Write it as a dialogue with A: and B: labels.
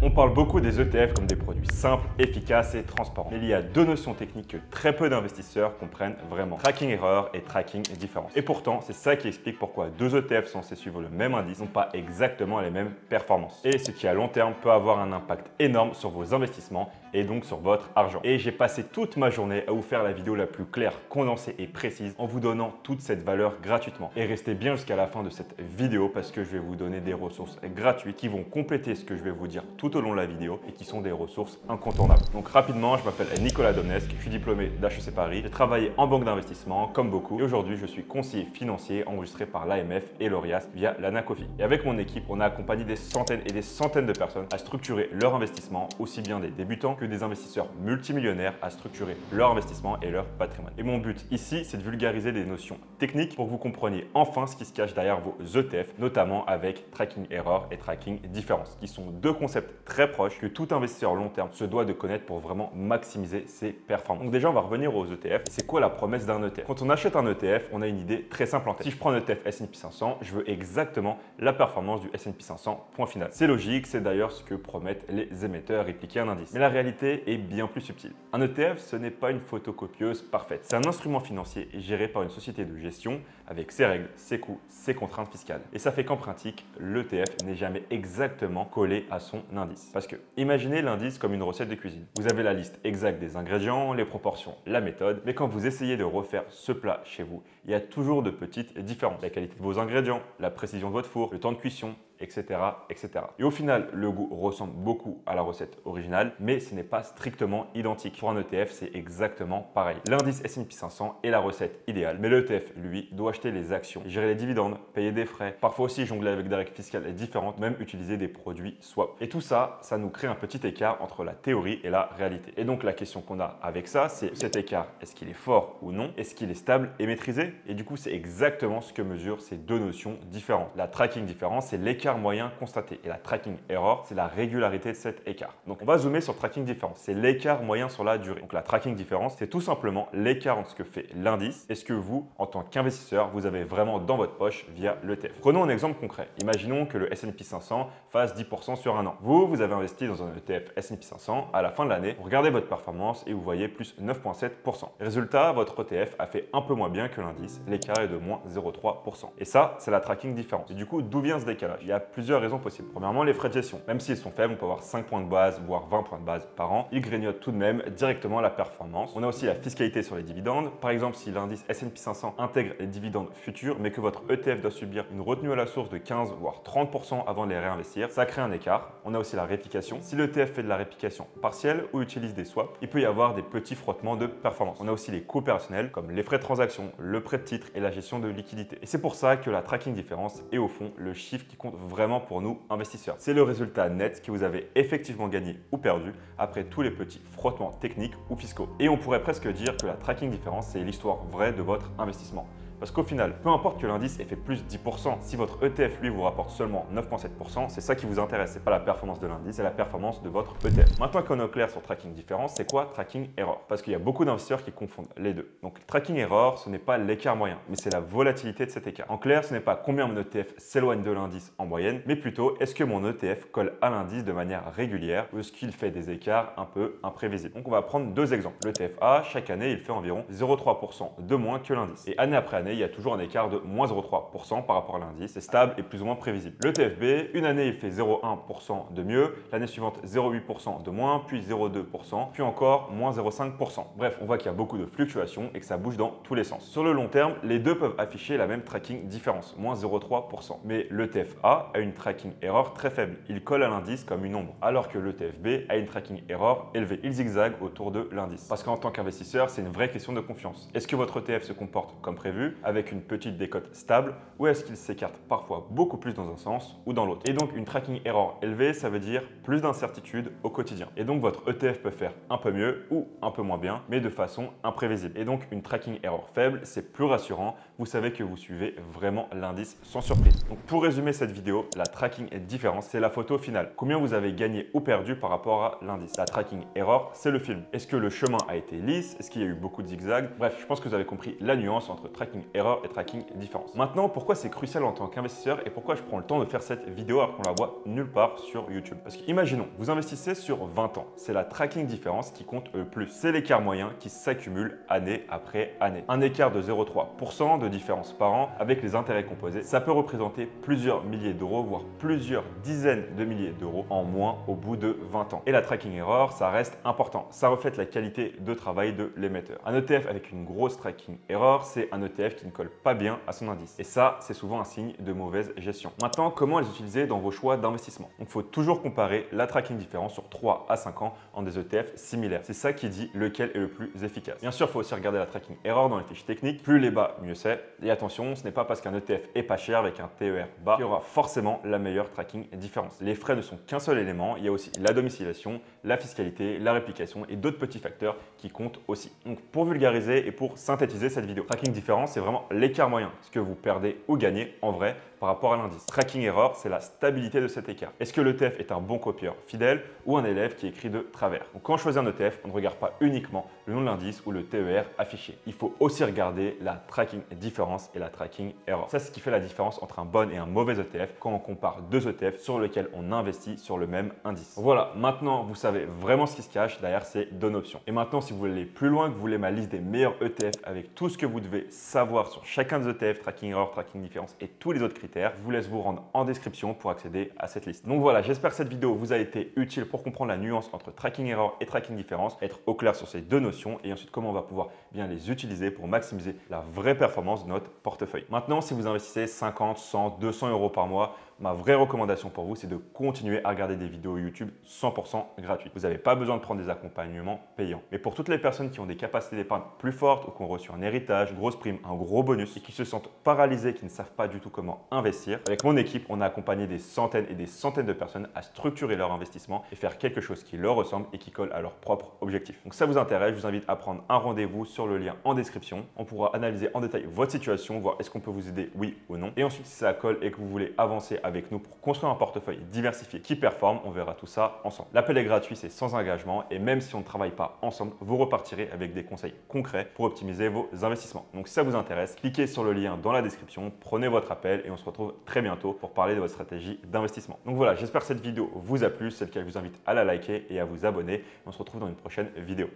A: On parle beaucoup des ETF comme des produits simples, efficaces et transparents. Mais il y a deux notions techniques que très peu d'investisseurs comprennent vraiment. Tracking error et tracking différence. Et pourtant, c'est ça qui explique pourquoi deux ETF censés suivre le même indice n'ont pas exactement les mêmes performances. Et ce qui à long terme peut avoir un impact énorme sur vos investissements et donc sur votre argent. Et j'ai passé toute ma journée à vous faire la vidéo la plus claire, condensée et précise en vous donnant toute cette valeur gratuitement. Et restez bien jusqu'à la fin de cette vidéo parce que je vais vous donner des ressources gratuites qui vont compléter ce que je vais vous dire tout au long de la vidéo et qui sont des ressources incontournables. Donc rapidement, je m'appelle Nicolas Domnesque, je suis diplômé d'HEC Paris, j'ai travaillé en banque d'investissement comme beaucoup et aujourd'hui je suis conseiller financier enregistré par l'AMF et l'ORIAS via l'Anacofi. Et avec mon équipe, on a accompagné des centaines et des centaines de personnes à structurer leur investissement, aussi bien des débutants que des investisseurs multimillionnaires à structurer leur investissement et leur patrimoine. Et mon but ici, c'est de vulgariser des notions techniques pour que vous compreniez enfin ce qui se cache derrière vos ETF, notamment avec tracking error et tracking différence, qui sont deux concepts très proches que tout investisseur long terme se doit de connaître pour vraiment maximiser ses performances. Donc déjà, on va revenir aux ETF. C'est quoi la promesse d'un ETF? Quand on achète un ETF, on a une idée très simple en tête. Si je prends un ETF S&P 500, je veux exactement la performance du S&P 500, point final. C'est logique, c'est d'ailleurs ce que promettent les émetteurs répliquer un indice. Mais la réalité est bien plus subtile. Un ETF, ce n'est pas une photocopieuse parfaite. C'est un instrument financier géré par une société de gestion avec ses règles, ses coûts, ses contraintes fiscales. Et ça fait qu'en pratique, l'ETF n'est jamais exactement collé à son indice. Parce que imaginez l'indice comme une recette de cuisine. Vous avez la liste exacte des ingrédients, les proportions, la méthode, mais quand vous essayez de refaire ce plat chez vous, il y a toujours de petites différences. La qualité de vos ingrédients, la précision de votre four, le temps de cuisson, etc., etc. Et au final, le goût ressemble beaucoup à la recette originale, mais ce n'est pas strictement identique. Pour un ETF, c'est exactement pareil. L'indice S&P 500 est la recette idéale, mais l'ETF, lui, doit acheter les actions, gérer les dividendes, payer des frais, parfois aussi jongler avec des règles fiscales différentes, même utiliser des produits swap. Et tout ça, ça nous crée un petit écart entre la théorie et la réalité. Et donc la question qu'on a avec ça, c'est cet écart, est-ce qu'il est fort ou non? Est-ce qu'il est stable et maîtrisé? Et du coup, c'est exactement ce que mesurent ces deux notions différentes. La tracking différence, c'est l'écart moyen constaté. Et la tracking error, c'est la régularité de cet écart. Donc on va zoomer sur tracking différence. C'est l'écart moyen sur la durée. Donc la tracking différence, c'est tout simplement l'écart entre ce que fait l'indice et ce que vous, en tant qu'investisseur, vous avez vraiment dans votre poche via l'ETF. Prenons un exemple concret. Imaginons que le S&P 500 fasse 10% sur un an. Vous avez investi dans un ETF S&P 500. À la fin de l'année, vous regardez votre performance et vous voyez plus 9,7%. Résultat, votre ETF a fait un peu moins bien que l'indice. L'écart est de moins 0,3%. Et ça, c'est la tracking différence. Et du coup, d'où vient ce décalage? Il y a plusieurs raisons possibles. Premièrement, les frais de gestion. Même s'ils sont faibles, on peut avoir 5 points de base, voire 20 points de base par an. Ils grignotent tout de même directement la performance. On a aussi la fiscalité sur les dividendes. Par exemple, si l'indice S&P 500 intègre les dividendes futurs, mais que votre ETF doit subir une retenue à la source de 15 voire 30% avant de les réinvestir, ça crée un écart. On a aussi la réplication. Si l'ETF fait de la réplication partielle ou utilise des swaps, il peut y avoir des petits frottements de performance. On a aussi les coûts opérationnels comme les frais de transaction, le prêt de titre et la gestion de liquidité. Et c'est pour ça que la tracking différence est au fond le chiffre qui compte vraiment pour nous investisseurs. C'est le résultat net que vous avez effectivement gagné ou perdu après tous les petits frottements techniques ou fiscaux. Et on pourrait presque dire que la tracking différence, c'est l'histoire vraie de votre investissement. Parce qu'au final, peu importe que l'indice ait fait plus 10%, si votre ETF lui vous rapporte seulement 9,7%, c'est ça qui vous intéresse. C'est pas la performance de l'indice, c'est la performance de votre ETF. Maintenant qu'on est au clair sur tracking différence, c'est quoi tracking error? Parce qu'il y a beaucoup d'investisseurs qui confondent les deux. Donc tracking error, ce n'est pas l'écart moyen, mais c'est la volatilité de cet écart. En clair, ce n'est pas combien mon ETF s'éloigne de l'indice en moyenne, mais plutôt est-ce que mon ETF colle à l'indice de manière régulière ou est-ce qu'il fait des écarts un peu imprévisibles. Donc on va prendre deux exemples. L'ETF A, chaque année, il fait environ 0,3% de moins que l'indice. Et année après année, il y a toujours un écart de moins 0,3% par rapport à l'indice. C'est stable et plus ou moins prévisible. Le TFB, une année, il fait 0,1% de mieux, l'année suivante 0,8% de moins, puis 0,2%, puis encore moins 0,5%. Bref, on voit qu'il y a beaucoup de fluctuations et que ça bouge dans tous les sens. Sur le long terme, les deux peuvent afficher la même tracking différence, moins 0,3%. Mais le TFA a une tracking error très faible. Il colle à l'indice comme une ombre, alors que le TFB a une tracking error élevée. Il zigzague autour de l'indice. Parce qu'en tant qu'investisseur, c'est une vraie question de confiance. Est-ce que votre ETF se comporte comme prévu, avec une petite décote stable, ou est-ce qu'il s'écarte parfois beaucoup plus dans un sens ou dans l'autre? Et donc une tracking error élevée, ça veut dire plus d'incertitude au quotidien. Et donc votre ETF peut faire un peu mieux ou un peu moins bien, mais de façon imprévisible. Et donc une tracking error faible, c'est plus rassurant. Vous savez que vous suivez vraiment l'indice sans surprise. Donc pour résumer cette vidéo, la tracking différence, c'est la photo finale. Combien vous avez gagné ou perdu par rapport à l'indice. La tracking error, c'est le film. Est-ce que le chemin a été lisse? Est-ce qu'il y a eu beaucoup de zigzags? Bref, je pense que vous avez compris la nuance entre tracking erreur et tracking différence. Maintenant, pourquoi c'est crucial en tant qu'investisseur et pourquoi je prends le temps de faire cette vidéo alors qu'on la voit nulle part sur YouTube? Parce qu'imaginons, vous investissez sur 20 ans. C'est la tracking différence qui compte le plus. C'est l'écart moyen qui s'accumule année après année. Un écart de 0,3% de différence par an avec les intérêts composés, ça peut représenter plusieurs milliers d'euros, voire plusieurs dizaines de milliers d'euros en moins au bout de 20 ans. Et la tracking error, ça reste important. Ça reflète la qualité de travail de l'émetteur. Un ETF avec une grosse tracking error, c'est un ETF qui ne colle pas bien à son indice. Et ça, c'est souvent un signe de mauvaise gestion. Maintenant, comment les utiliser dans vos choix d'investissement? Donc, il faut toujours comparer la tracking différence sur 3 à 5 ans en des ETF similaires. C'est ça qui dit lequel est le plus efficace. Bien sûr, il faut aussi regarder la tracking error dans les fiches techniques. Plus les bas, mieux c'est. Et attention, ce n'est pas parce qu'un ETF est pas cher avec un TER bas qu'il y aura forcément la meilleure tracking différence. Les frais ne sont qu'un seul élément. Il y a aussi la domiciliation, la fiscalité, la réplication et d'autres petits facteurs qui comptent aussi. Donc, pour vulgariser et pour synthétiser cette vidéo, tracking différence, c'est vraiment l'écart moyen, ce que vous perdez ou gagnez en vrai par rapport à l'indice. Tracking error, c'est la stabilité de cet écart. Est-ce que l'ETF est un bon copieur fidèle ou un élève qui écrit de travers? Donc, quand on choisit un ETF, on ne regarde pas uniquement le nom de l'indice ou le TER affiché. Il faut aussi regarder la tracking différence et la tracking error. Ça, c'est ce qui fait la différence entre un bon et un mauvais ETF quand on compare deux ETF sur lesquels on investit sur le même indice. Voilà, maintenant, vous savez vraiment ce qui se cache derrière ces données options. Et maintenant, si vous voulez aller plus loin, que vous voulez ma liste des meilleurs ETF avec tout ce que vous devez savoir sur chacun des ETF, tracking error, tracking différence et tous les autres critères, je vous laisse vous rendre en description pour accéder à cette liste. Donc voilà, j'espère que cette vidéo vous a été utile pour comprendre la nuance entre tracking error et tracking différence, être au clair sur ces deux notions et ensuite comment on va pouvoir bien les utiliser pour maximiser la vraie performance de notre portefeuille. Maintenant, si vous investissez 50, 100, 200 euros par mois, ma vraie recommandation pour vous, c'est de continuer à regarder des vidéos YouTube 100% gratuites. Vous n'avez pas besoin de prendre des accompagnements payants. Mais pour toutes les personnes qui ont des capacités d'épargne plus fortes ou qui ont reçu un héritage, une grosse prime, un gros bonus et qui se sentent paralysées, qui ne savent pas du tout comment investir, avec mon équipe, on a accompagné des centaines et des centaines de personnes à structurer leur investissement et faire quelque chose qui leur ressemble et qui colle à leurs propres objectifs. Donc, si ça vous intéresse, je vous invite à prendre un rendez-vous sur le lien en description. On pourra analyser en détail votre situation, voir est-ce qu'on peut vous aider, oui ou non. Et ensuite, si ça colle et que vous voulez avancer avec nous pour construire un portefeuille diversifié qui performe, on verra tout ça ensemble. L'appel est gratuit, c'est sans engagement et même si on ne travaille pas ensemble, vous repartirez avec des conseils concrets pour optimiser vos investissements. Donc si ça vous intéresse, cliquez sur le lien dans la description, prenez votre appel et on se retrouve très bientôt pour parler de votre stratégie d'investissement. Donc voilà, j'espère que cette vidéo vous a plu, c'est le cas, je vous invite à la liker et à vous abonner. On se retrouve dans une prochaine vidéo.